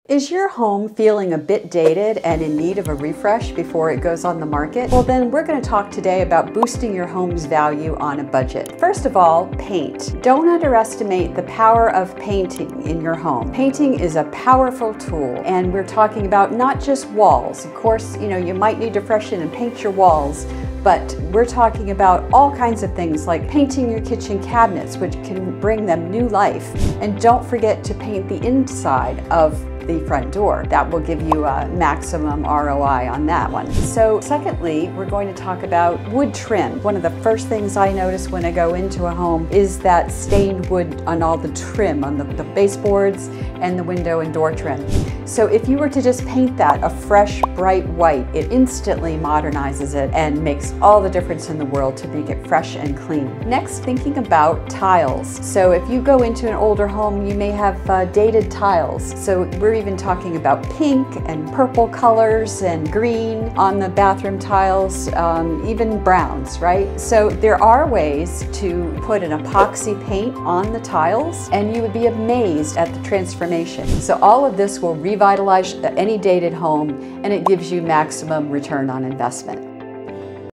Is your home feeling a bit dated and in need of a refresh before it goes on the market? Well, then we're going to talk today about boosting your home's value on a budget. First of all, paint. Don't underestimate the power of painting in your home. Painting is a powerful tool, and we're talking about not just walls. Of course, you might need to freshen and paint your walls, but we're talking about all kinds of things like painting your kitchen cabinets, which can bring them new life. And don't forget to paint the inside of the front door. That will give you a maximum ROI on that one. So secondly, we're going to talk about wood trim. One of the first things I notice when I go into a home is that stained wood on all the trim, on the baseboards and the window and door trim. So if you were to just paint that a fresh, bright white, it instantly modernizes it and makes all the difference in the world to make it fresh and clean. Next, thinking about tiles. So if you go into an older home, you may have dated tiles. So we're even talking about pink and purple colors and green on the bathroom tiles, even browns, right? So there are ways to put an epoxy paint on the tiles, and you would be amazed at the transformation. So all of this will revitalize any dated home, and it gives you maximum return on investment.